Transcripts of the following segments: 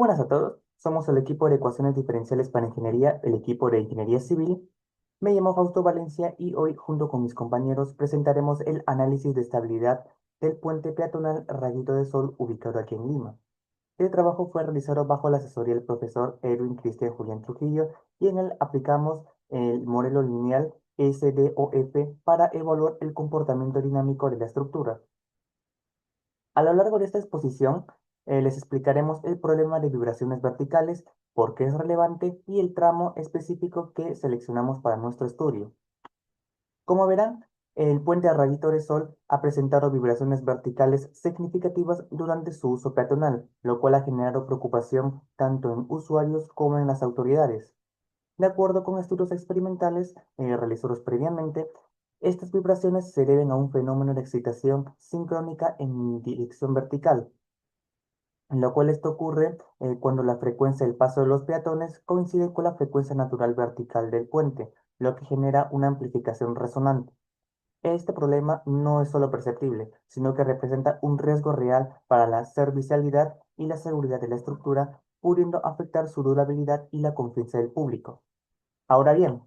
buenas a todos. Somos el equipo de ecuaciones diferenciales para ingeniería, el equipo de ingeniería civil. Me llamo Fausto Valencia y hoy, junto con mis compañeros, presentaremos el análisis de estabilidad del puente peatonal Rayito de Sol ubicado aquí en Lima. El trabajo fue realizado bajo la asesoría del profesor Edwin Cristian Julián Trujillo y en él aplicamos el modelo lineal SDOF para evaluar el comportamiento dinámico de la estructura. A lo largo de esta exposición, les explicaremos el problema de vibraciones verticales, por qué es relevante y el tramo específico que seleccionamos para nuestro estudio. Como verán, el puente a rayito de sol ha presentado vibraciones verticales significativas durante su uso peatonal, lo cual ha generado preocupación tanto en usuarios como en las autoridades. De acuerdo con estudios experimentales realizados previamente, estas vibraciones se deben a un fenómeno de excitación sincrónica en dirección vertical, en lo cual esto ocurre cuando la frecuencia del paso de los peatones coincide con la frecuencia natural vertical del puente, lo que genera una amplificación resonante. Este problema no es solo perceptible, sino que representa un riesgo real para la servicialidad y la seguridad de la estructura, pudiendo afectar su durabilidad y la confianza del público. Ahora bien,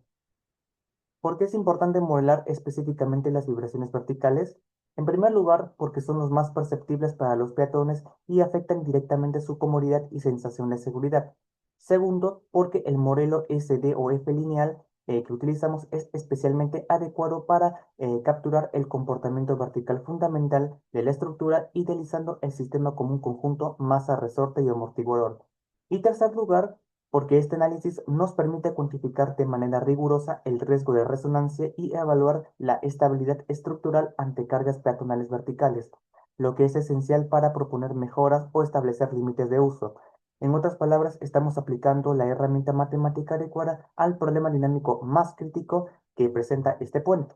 ¿por qué es importante modelar específicamente las vibraciones verticales? En primer lugar, porque son los más perceptibles para los peatones y afectan directamente su comodidad y sensación de seguridad. Segundo, porque el modelo SD o F lineal que utilizamos es especialmente adecuado para capturar el comportamiento vertical fundamental de la estructura, idealizando el sistema como un conjunto masa, resorte y amortiguador. Y tercer lugar, porque este análisis nos permite cuantificar de manera rigurosa el riesgo de resonancia y evaluar la estabilidad estructural ante cargas peatonales verticales, lo que es esencial para proponer mejoras o establecer límites de uso. En otras palabras, estamos aplicando la herramienta matemática adecuada al problema dinámico más crítico que presenta este puente.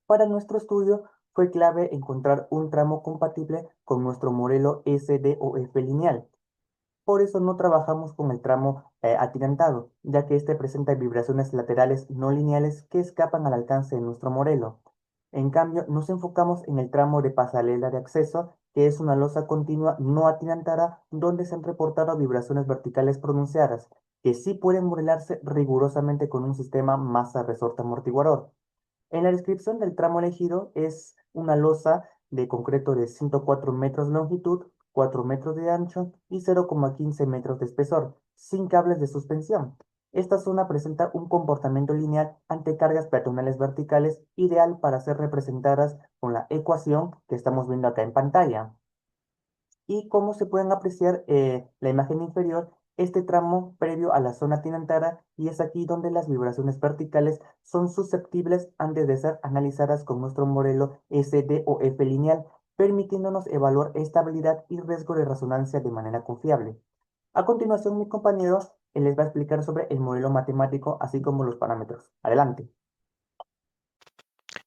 Para nuestro estudio fue clave encontrar un tramo compatible con nuestro modelo SDOF lineal. Por eso no trabajamos con el tramo atirantado, ya que este presenta vibraciones laterales no lineales que escapan al alcance de nuestro modelo. En cambio, nos enfocamos en el tramo de pasarela de acceso, que es una losa continua no atirantada donde se han reportado vibraciones verticales pronunciadas, que sí pueden modelarse rigurosamente con un sistema masa-resorte amortiguador. En la descripción del tramo elegido es una losa de concreto de 104 metros de longitud, 4 metros de ancho y 0,15 metros de espesor, sin cables de suspensión. Esta zona presenta un comportamiento lineal ante cargas peatonales verticales, ideal para ser representadas con la ecuación que estamos viendo acá en pantalla. Y como se pueden apreciar la imagen inferior, este tramo previo a la zona tinantada, y es aquí donde las vibraciones verticales son susceptibles antes de ser analizadas con nuestro modelo SD o F lineal, permitiéndonos evaluar estabilidad y riesgo de resonancia de manera confiable. A continuación, mi compañero les va a explicar sobre el modelo matemático, así como los parámetros. Adelante.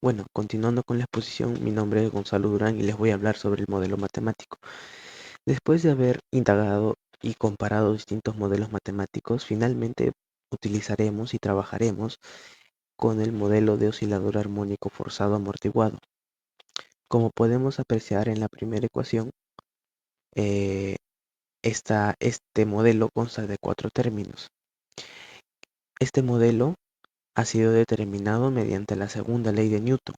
Bueno, continuando con la exposición, mi nombre es Gonzalo Durán y les voy a hablar sobre el modelo matemático. Después de haber indagado y comparado distintos modelos matemáticos, finalmente utilizaremos y trabajaremos con el modelo de oscilador armónico forzado amortiguado. Como podemos apreciar en la primera ecuación, eh, este modelo consta de cuatro términos. Este modelo ha sido determinado mediante la segunda ley de Newton.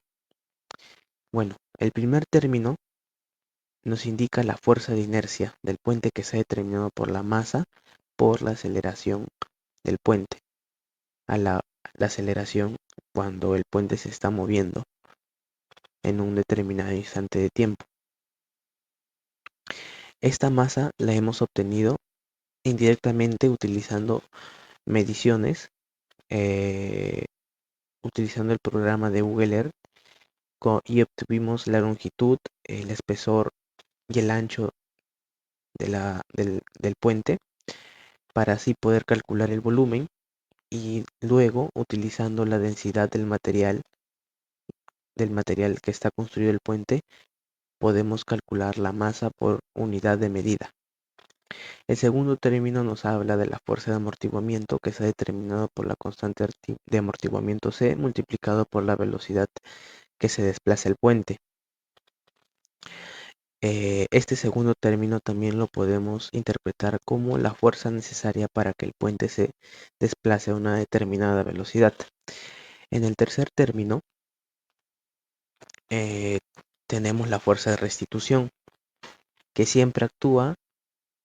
Bueno, el primer término nos indica la fuerza de inercia del puente que se ha determinado por la masa por la aceleración del puente, a la aceleración cuando el puente se está moviendo en un determinado instante de tiempo. Esta masa la hemos obtenido indirectamente utilizando mediciones, eh, utilizando el programa de Google Earth y obtuvimos la longitud, el espesor y el ancho del puente para así poder calcular el volumen y luego utilizando la densidad del material que está construido el puente podemos calcular la masa por unidad de medida. El segundo término nos habla de la fuerza de amortiguamiento que se ha determinado por la constante de amortiguamiento C multiplicado por la velocidad que se desplaza el puente. Este segundo término también lo podemos interpretar como la fuerza necesaria para que el puente se desplace a una determinada velocidad. En el tercer término eh, tenemos la fuerza de restitución, que siempre actúa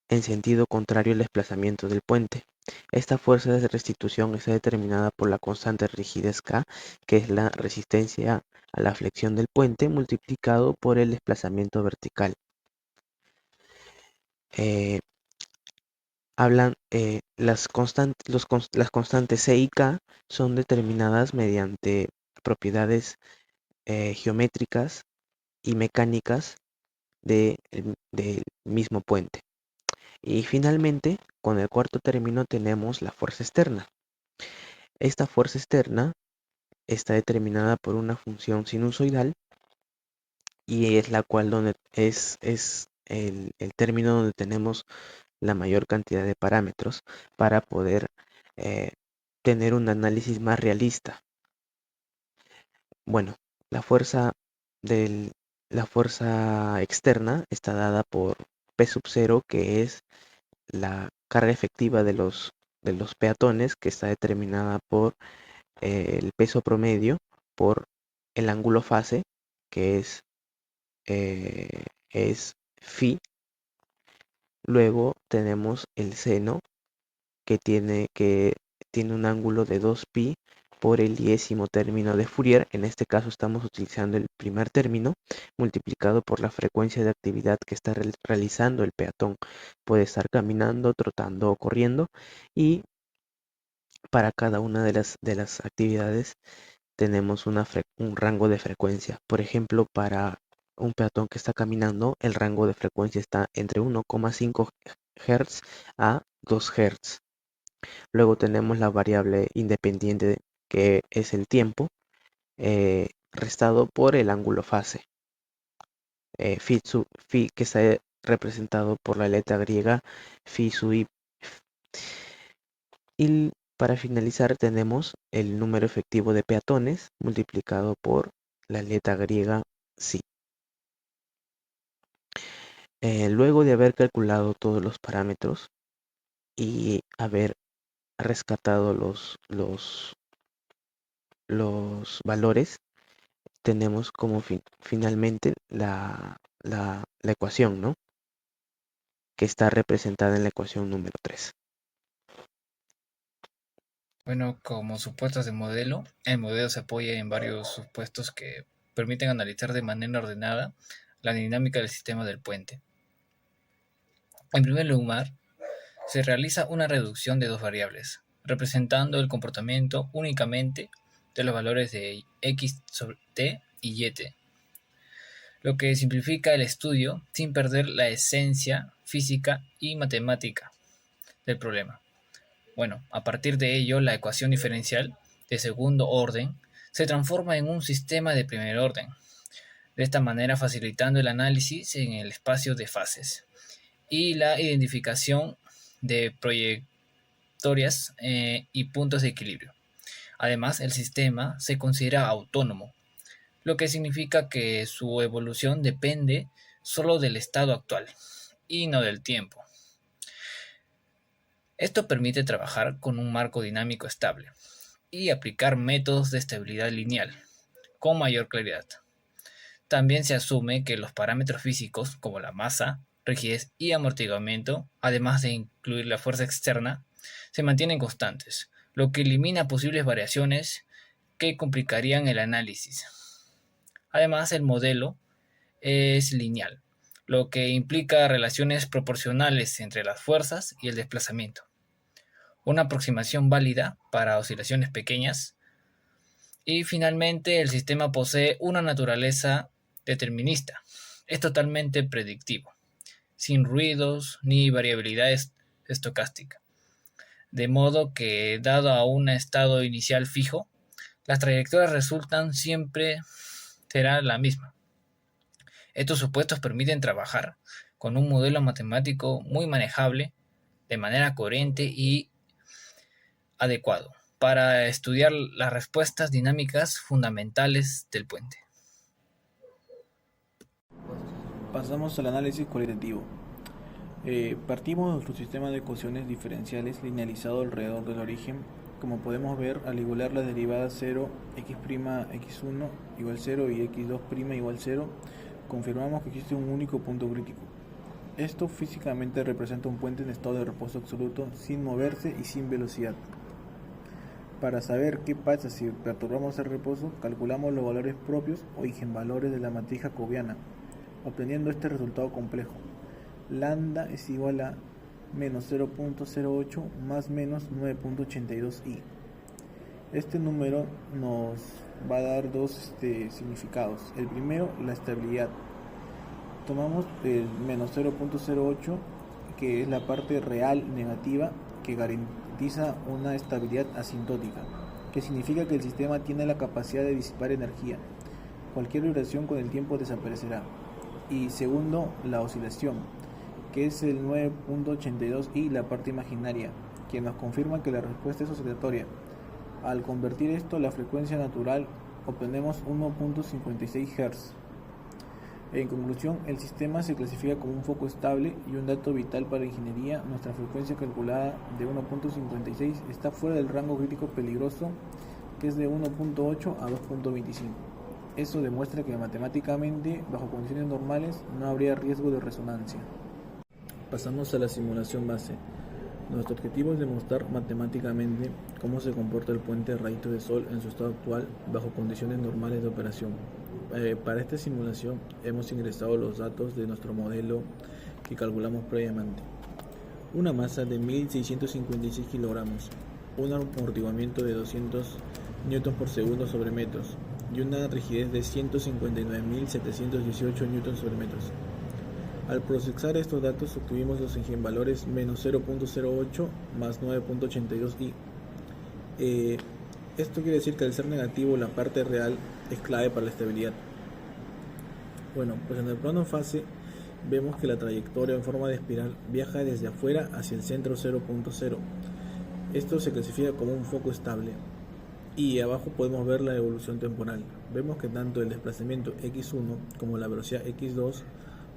en sentido contrario al desplazamiento del puente. Esta fuerza de restitución está determinada por la constante rigidez K, que es la resistencia a la flexión del puente multiplicado por el desplazamiento vertical. Eh, las constantes C y K son determinadas mediante propiedades geométricas y mecánicas del mismo puente. Y finalmente, con el cuarto término tenemos la fuerza externa. Esta fuerza externa está determinada por una función sinusoidal y es la cual donde es el término donde tenemos la mayor cantidad de parámetros para poder eh, tener un análisis más realista. Bueno, la fuerza del, la fuerza externa está dada por P sub 0, que es la carga efectiva de los peatones, que está determinada por el peso promedio por el ángulo fase, que es phi. Luego tenemos el seno, que tiene un ángulo de 2pi por el 10º término de Fourier. En este caso estamos utilizando el primer término multiplicado por la frecuencia de actividad que está realizando el peatón. Puede estar caminando, trotando o corriendo, y para cada una de las actividades tenemos un rango de frecuencia. Por ejemplo, para un peatón que está caminando, el rango de frecuencia está entre 1,5 Hz a 2 Hz. Luego tenemos la variable independiente, que es el tiempo, restado por el ángulo fase. Phi, que está representado por la letra griega phi sub i. Y para finalizar tenemos el número efectivo de peatones multiplicado por la letra griega psi. Luego de haber calculado todos los parámetros y haber rescatado los valores, tenemos como finalmente la ecuación, ¿no? Que está representada en la ecuación número 3. Bueno, como supuestos de modelo, el modelo se apoya en varios supuestos que permiten analizar de manera ordenada la dinámica del sistema del puente. En primer lugar, se realiza una reducción de dos variables, representando el comportamiento únicamente de los valores de x sobre t y yt, lo que simplifica el estudio sin perder la esencia física y matemática del problema. Bueno, a partir de ello, la ecuación diferencial de segundo orden se transforma en un sistema de primer orden, de esta manera facilitando el análisis en el espacio de fases y la identificación de trayectorias y puntos de equilibrio. Además, el sistema se considera autónomo, lo que significa que su evolución depende solo del estado actual y no del tiempo. Esto permite trabajar con un marco dinámico estable y aplicar métodos de estabilidad lineal con mayor claridad. También se asume que los parámetros físicos como la masa, rigidez y amortiguamiento, además de incluir la fuerza externa, se mantienen constantes, lo que elimina posibles variaciones que complicarían el análisis. Además, el modelo es lineal, lo que implica relaciones proporcionales entre las fuerzas y el desplazamiento. Una aproximación válida para oscilaciones pequeñas. Y finalmente, el sistema posee una naturaleza determinista. Es totalmente predictivo, sin ruidos ni variabilidad estocástica. De modo que, dado a un estado inicial fijo, las trayectorias resultan siempre será la misma. Estos supuestos permiten trabajar con un modelo matemático muy manejable, de manera coherente y adecuado, para estudiar las respuestas dinámicas fundamentales del puente. Pasamos al análisis cualitativo. Partimos de nuestro sistema de ecuaciones diferenciales linealizado alrededor del origen. Como podemos ver, al igualar las derivadas 0, x' x1 igual 0 y x2' igual 0, confirmamos que existe un único punto crítico. Esto físicamente representa un puente en estado de reposo absoluto, sin moverse y sin velocidad. Para saber qué pasa si perturbamos el reposo, calculamos los valores propios o eigenvalores de la matriz jacobiana, obteniendo este resultado complejo. Lambda es igual a menos 0.08 más menos 9.82i. Este número nos va a dar dos significados. El primero, la estabilidad. Tomamos el menos 0.08, que es la parte real negativa que garantiza una estabilidad asintótica, que significa que el sistema tiene la capacidad de disipar energía. Cualquier vibración con el tiempo desaparecerá. Y segundo, la oscilación, que es el 9.82i, la parte imaginaria, que nos confirma que la respuesta es oscilatoria. Al convertir esto a la frecuencia natural, obtenemos 1.56 Hz. En conclusión, el sistema se clasifica como un foco estable y un dato vital para la ingeniería. Nuestra frecuencia calculada de 1.56 está fuera del rango crítico peligroso, que es de 1.8 a 2.25. Eso demuestra que matemáticamente, bajo condiciones normales, no habría riesgo de resonancia. Pasamos a la simulación base. Nuestro objetivo es demostrar matemáticamente cómo se comporta el puente de rayito de sol en su estado actual bajo condiciones normales de operación. Para esta simulación hemos ingresado los datos de nuestro modelo que calculamos previamente. Una masa de 1656 kilogramos, un amortiguamiento de 200 newtons por segundo sobre metros y una rigidez de 159.718 newtons sobre metros. Al procesar estos datos obtuvimos los eigenvalores menos 0.08 más 9.82i. Esto quiere decir que al ser negativo la parte real es clave para la estabilidad. Bueno, pues en el plano fase vemos que la trayectoria en forma de espiral viaja desde afuera hacia el centro 0.0. Esto se clasifica como un foco estable. Y abajo podemos ver la evolución temporal. Vemos que tanto el desplazamiento x1 como la velocidad x2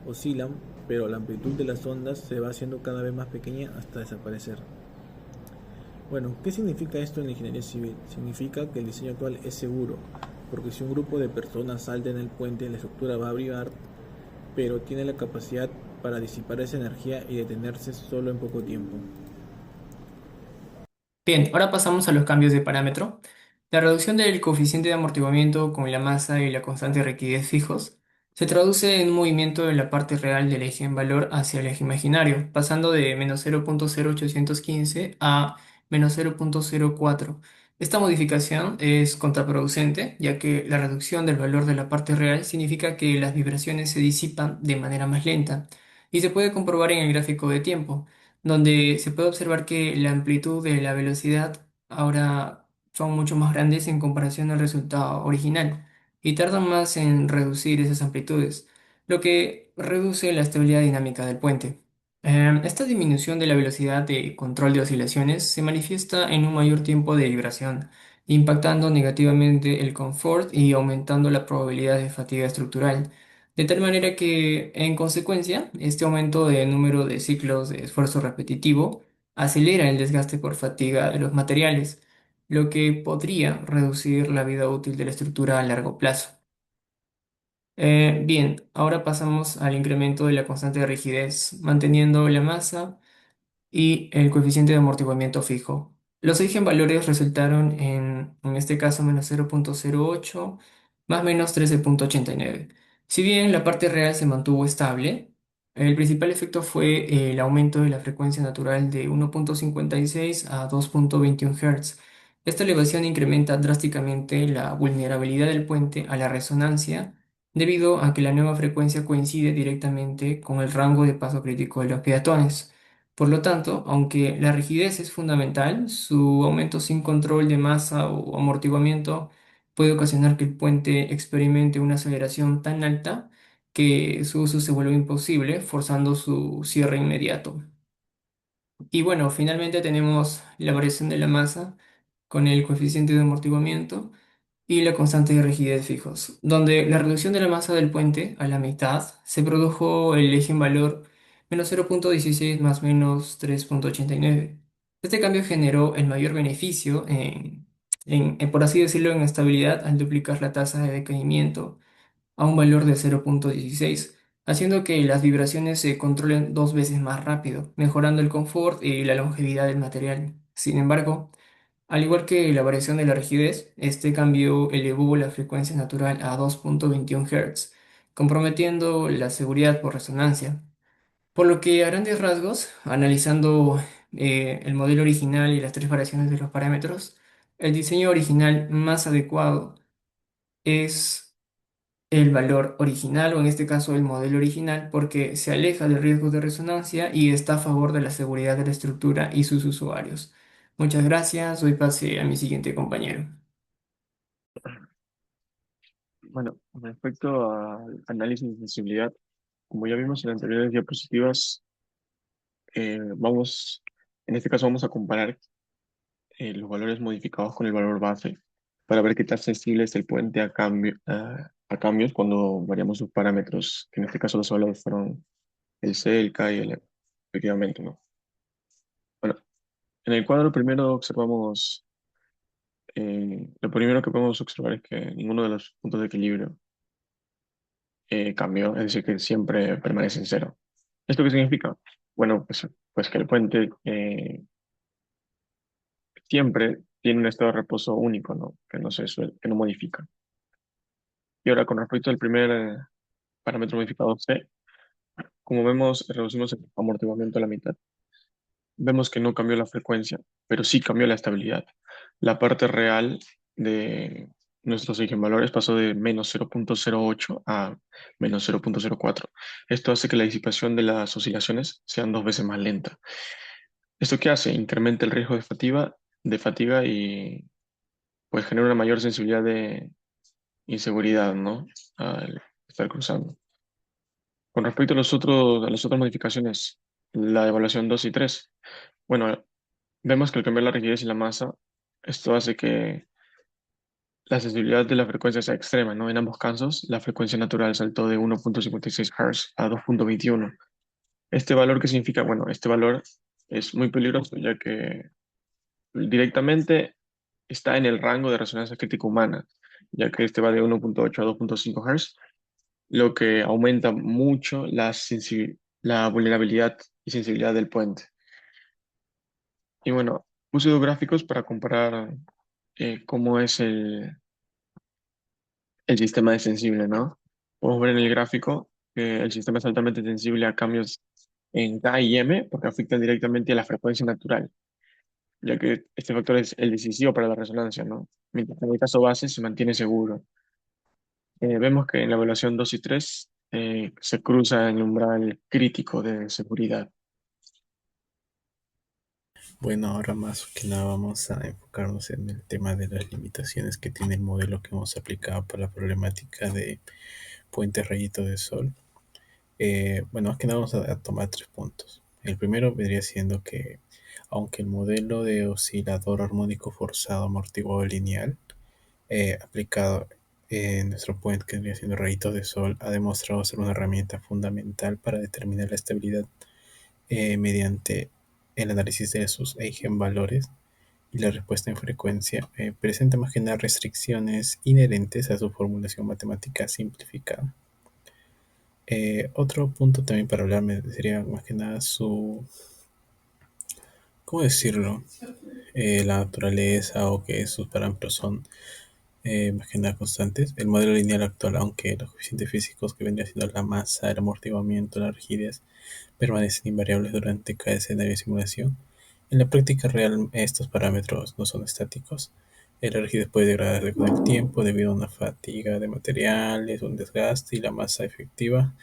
oscilan, pero la amplitud de las ondas se va haciendo cada vez más pequeña hasta desaparecer. Bueno, ¿qué significa esto en la ingeniería civil? Significa que el diseño actual es seguro, porque si un grupo de personas salta en el puente, la estructura va a vibrar, pero tiene la capacidad para disipar esa energía y detenerse solo en poco tiempo. Bien, ahora pasamos a los cambios de parámetro. La reducción del coeficiente de amortiguamiento con la masa y la constante de rigidez fijos se traduce en un movimiento de la parte real del eje en valor hacia el eje imaginario, pasando de menos 0.0815 a menos 0.04. Esta modificación es contraproducente, ya que la reducción del valor de la parte real significa que las vibraciones se disipan de manera más lenta, y se puede comprobar en el gráfico de tiempo donde se puede observar que la amplitud de la velocidad ahora son mucho más grandes en comparación al resultado original y tardan más en reducir esas amplitudes, lo que reduce la estabilidad dinámica del puente. Esta disminución de la velocidad de control de oscilaciones se manifiesta en un mayor tiempo de vibración, impactando negativamente el confort y aumentando la probabilidad de fatiga estructural. De tal manera que, en consecuencia, este aumento de número de ciclos de esfuerzo repetitivo acelera el desgaste por fatiga de los materiales, lo que podría reducir la vida útil de la estructura a largo plazo. Bien, ahora pasamos al incremento de la constante de rigidez, manteniendo la masa y el coeficiente de amortiguamiento fijo. Los eigenvalores resultaron en este caso, menos 0.08 más menos 13.89. Si bien la parte real se mantuvo estable, el principal efecto fue el aumento de la frecuencia natural de 1.56 a 2.21 Hz. Esta elevación incrementa drásticamente la vulnerabilidad del puente a la resonancia debido a que la nueva frecuencia coincide directamente con el rango de paso crítico de los peatones. Por lo tanto, aunque la rigidez es fundamental, su aumento sin control de masa o amortiguamiento puede ocasionar que el puente experimente una aceleración tan alta que su uso se vuelve imposible, forzando su cierre inmediato. Y bueno, finalmente tenemos la variación de la masa con el coeficiente de amortiguamiento y la constante de rigidez fijos, donde la reducción de la masa del puente a la mitad se produjo el eje en valor -0,16 más -3,89. Este cambio generó el mayor beneficio por así decirlo, en estabilidad al duplicar la tasa de decaimiento a un valor de 0,16, haciendo que las vibraciones se controlen dos veces más rápido, mejorando el confort y la longevidad del material. Sin embargo, al igual que la variación de la rigidez, este cambio elevó la frecuencia natural a 2,21 Hz, comprometiendo la seguridad por resonancia. Por lo que a grandes rasgos, analizando el modelo original y las tres variaciones de los parámetros, el diseño original más adecuado es el valor original, o en este caso el modelo original, porque se aleja del riesgo de resonancia y está a favor de la seguridad de la estructura y sus usuarios. Muchas gracias, doy pase a mi siguiente compañero. Bueno, respecto al análisis de sensibilidad, como ya vimos en anteriores diapositivas, en este caso vamos a comparar los valores modificados con el valor base para ver qué tan sensible es el puente a cambios cuando variamos sus parámetros, que en este caso los valores fueron el C, el K y el M, efectivamente, ¿no? Bueno, en el cuadro primero observamos, lo primero que podemos observar es que ninguno de los puntos de equilibrio cambió, es decir, que siempre permanece en cero. ¿Esto qué significa? Bueno, pues que el puente siempre tiene un estado de reposo único, ¿no? Que no modifica. Y ahora, con respecto al primer parámetro modificado C, como vemos, reducimos el amortiguamiento a la mitad. Vemos que no cambió la frecuencia, pero sí cambió la estabilidad. La parte real de nuestros eigenvalores pasó de -0,08 a -0,04. Esto hace que la disipación de las oscilaciones sean dos veces más lenta. ¿Esto qué hace? Incrementa el riesgo de fatiga y pues genera una mayor sensibilidad de inseguridad, ¿no? Al estar cruzando. Con respecto a las otras modificaciones, la evaluación 2 y 3, bueno, vemos que al cambiar la rigidez y la masa, esto hace que la sensibilidad de la frecuencia sea extrema, ¿no? En ambos casos, la frecuencia natural saltó de 1,56 Hz a 2,21. ¿Este valor qué significa? Bueno, este valor es muy peligroso, ya que directamente está en el rango de resonancia crítica humana, ya que este va de 1,8 a 2,5 Hz, lo que aumenta mucho la vulnerabilidad y sensibilidad del puente. Y bueno, puse dos gráficos para comparar cómo es el sistema de sensible, ¿no? Podemos ver en el gráfico que el sistema es altamente sensible a cambios en K y M porque afectan directamente a la frecuencia natural, ya que este factor es el decisivo para la resonancia, ¿no? Mientras que en el caso base se mantiene seguro. Vemos que en la evaluación 2 y 3 se cruza el umbral crítico de seguridad. Bueno, ahora más que nada vamos a enfocarnos en el tema de las limitaciones que tiene el modelo que hemos aplicado para la problemática de puente rayito de sol. Bueno, más que nada vamos a tomar 3 puntos. El primero vendría siendo que, aunque el modelo de oscilador armónico forzado amortiguado lineal aplicado en nuestro puente que vendría siendo rayitos de sol ha demostrado ser una herramienta fundamental para determinar la estabilidad mediante el análisis de sus eigenvalores y la respuesta en frecuencia, presenta más que nada restricciones inherentes a su formulación matemática simplificada. Otro punto también para hablarme sería más que nada ¿cómo decirlo? La naturaleza o que sus parámetros son más que nada constantes. El modelo lineal actual, aunque los coeficientes físicos que vendría siendo la masa, el amortiguamiento, la rigidez, permanecen invariables durante cada escenario de simulación. En la práctica real, estos parámetros no son estáticos. La rigidez puede degradarse con el tiempo debido a una fatiga de materiales, un desgaste, y la masa efectiva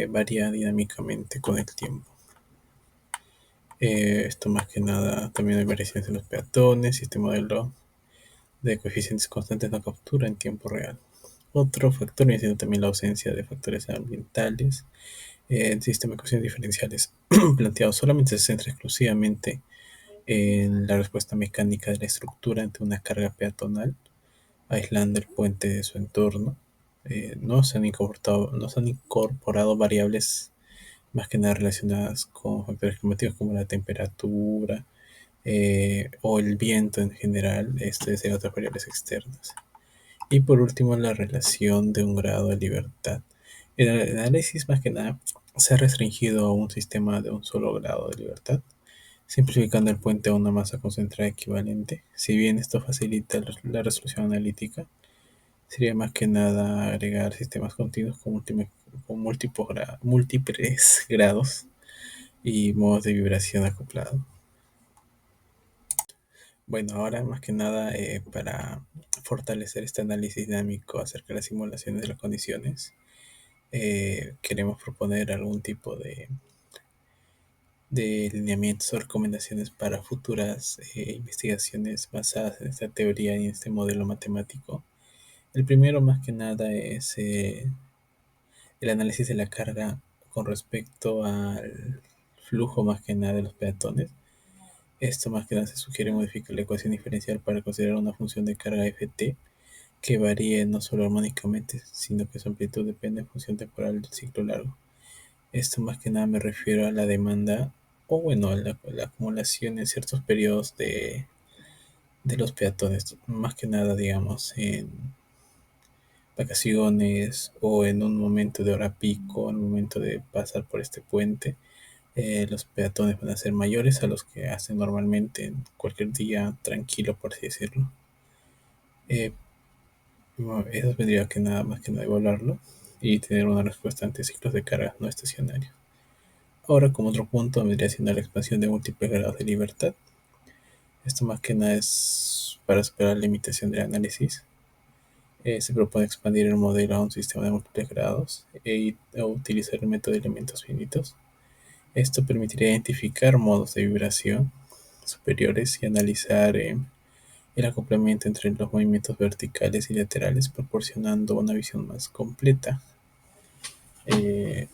varía dinámicamente con el tiempo. Esto más que nada, también hay variaciones en los peatones y este modelo de coeficientes constantes no captura en tiempo real. Otro factor viene siendo también la ausencia de factores ambientales. El sistema de ecuaciones diferenciales planteado solamente se centra exclusivamente en la respuesta mecánica de la estructura ante una carga peatonal. aislando el puente de su entorno. No se han incorporado variables más que nada relacionadas con factores climáticos como la temperatura o el viento en general, es de otras variables externas. Y por último, la relación de un grado de libertad. El análisis más que nada se ha restringido a un sistema de un solo grado de libertad, simplificando el puente a una masa concentrada equivalente. Si bien esto facilita la resolución analítica, sería más que nada agregar sistemas continuos con múltiples grados y modos de vibración acoplado. Bueno, ahora más que nada para fortalecer este análisis dinámico acerca de las simulaciones de las condiciones, queremos proponer algún tipo de lineamientos o recomendaciones para futuras investigaciones basadas en esta teoría y en este modelo matemático. El primero más que nada es el análisis de la carga con respecto al flujo más que nada de los peatones. Esto más que nada se sugiere modificar la ecuación diferencial para considerar una función de carga ft que varíe no solo armónicamente, sino que su amplitud depende en función temporal del ciclo largo. Esto más que nada me refiero a la demanda o bueno, a la acumulación en ciertos periodos de los peatones, más que nada digamos en vacaciones o en un momento de hora pico, en un momento de pasar por este puente. Los peatones van a ser mayores a los que hacen normalmente en cualquier día tranquilo, por así decirlo. Eh, Eso vendría que nada más que nada evaluarlo y tener una respuesta ante ciclos de carga no estacionarios. Ahora, como otro punto, vendría siendo la expansión de múltiples grados de libertad. Esto más que nada es para superar la limitación del análisis. Se propone expandir el modelo a un sistema de múltiples grados o utilizar el método de elementos finitos. Esto permitiría identificar modos de vibración superiores y analizar el acoplamiento entre los movimientos verticales y laterales, proporcionando una visión más completa eh,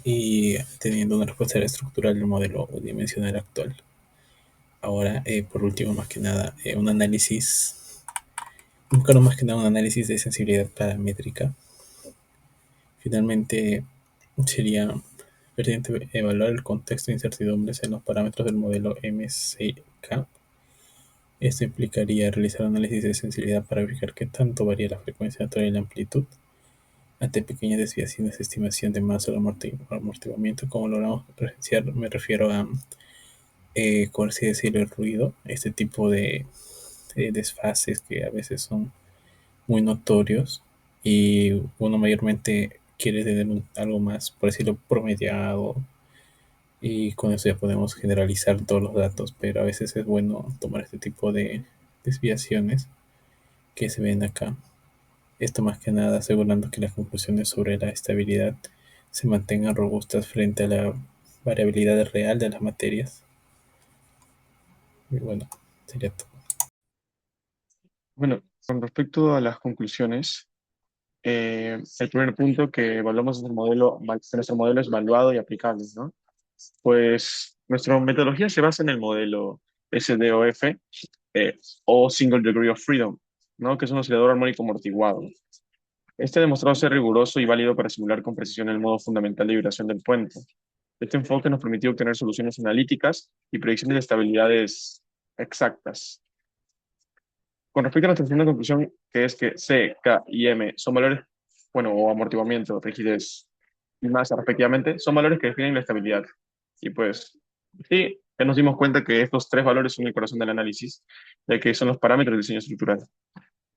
y teniendo una respuesta estructural del modelo dimensional actual. Ahora, por último, más que nada, buscaron más que nada un análisis de sensibilidad paramétrica. Finalmente, sería pertinente evaluar el contexto de incertidumbres en los parámetros del modelo MCK. Esto implicaría realizar análisis de sensibilidad para verificar qué tanto varía la frecuencia natural y la amplitud ante pequeñas desviaciones de estimación de masa o amortiguamiento. Como logramos referenciar, me refiero a, por así decirlo, el ruido, este tipo de desfases que a veces son muy notorios y uno mayormente quiere tener algo más, por decirlo, promediado y con eso ya podemos generalizar todos los datos, pero a veces es bueno tomar este tipo de desviaciones que se ven acá. Esto más que nada asegurando que las conclusiones sobre la estabilidad se mantengan robustas frente a la variabilidad real de las materias. Y bueno, sería todo. Bueno, con respecto a las conclusiones, el primer punto que evaluamos es que nuestro modelo es evaluado y aplicable, ¿no? Pues nuestra metodología se basa en el modelo SDOF o Single Degree of Freedom, ¿no? Que es un oscilador armónico amortiguado. Este ha demostrado ser riguroso y válido para simular con precisión el modo fundamental de vibración del puente. Este enfoque nos permitió obtener soluciones analíticas y predicciones de estabilidades exactas. Con respecto a nuestra segunda conclusión, que es que C, K y M son valores, bueno, o amortiguamiento, rigidez y masa respectivamente, son valores que definen la estabilidad. Y pues, sí, ya nos dimos cuenta que estos tres valores son el corazón del análisis, ya que son los parámetros del diseño estructural.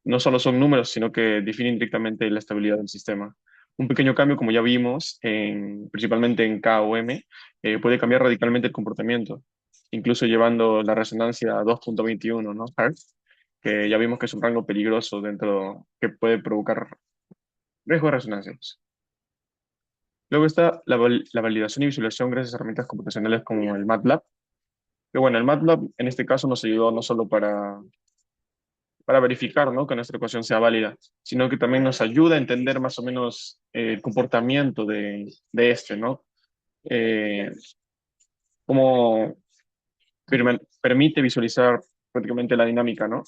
No solo son números, sino que definen directamente la estabilidad del sistema. Un pequeño cambio, como ya vimos, principalmente en K o M, puede cambiar radicalmente el comportamiento, incluso llevando la resonancia a 2.21, ¿no? Hertz, que ya vimos que es un rango peligroso dentro que puede provocar riesgo de resonancias. Luego está la validación y visualización gracias a herramientas computacionales como el MATLAB. Que bueno, el MATLAB en este caso nos ayudó no solo para verificar, ¿no? Que nuestra ecuación sea válida, sino que también nos ayuda a entender más o menos el comportamiento de este, ¿no? Eh, Cómo permite visualizar prácticamente la dinámica, ¿no?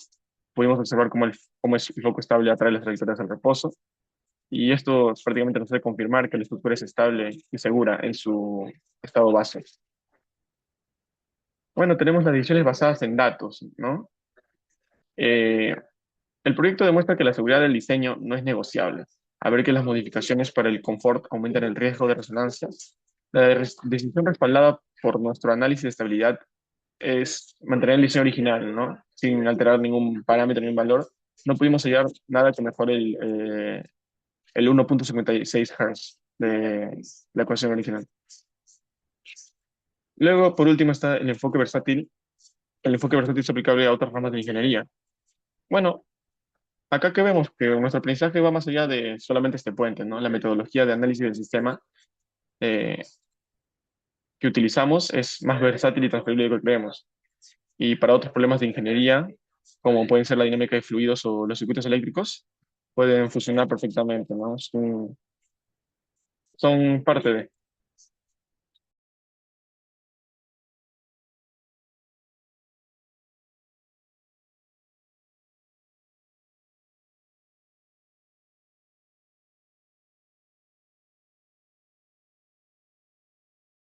pudimos observar cómo es el foco estable atrae las trayectorias al reposo. Y esto prácticamente nos hace confirmar que la estructura es estable y segura en su estado base. Bueno, tenemos las decisiones basadas en datos, ¿no? Eh, el proyecto demuestra que la seguridad del diseño no es negociable. A ver que las modificaciones para el confort aumentan el riesgo de resonancia. Decisión respaldada por nuestro análisis de estabilidad es mantener el diseño original, ¿no? Sin alterar ningún parámetro ni valor. No pudimos hallar nada que mejore el 1.56 Hz de la ecuación original. Luego, por último, está el enfoque versátil. El enfoque versátil es aplicable a otras ramas de ingeniería. Bueno, acá que vemos que nuestro aprendizaje va más allá de solamente este puente, ¿no? La metodología de análisis del sistema eh, que utilizamos es más versátil y transferible de lo que creemos. Y para otros problemas de ingeniería, como pueden ser la dinámica de fluidos o los circuitos eléctricos, pueden funcionar perfectamente, ¿no? Son parte de...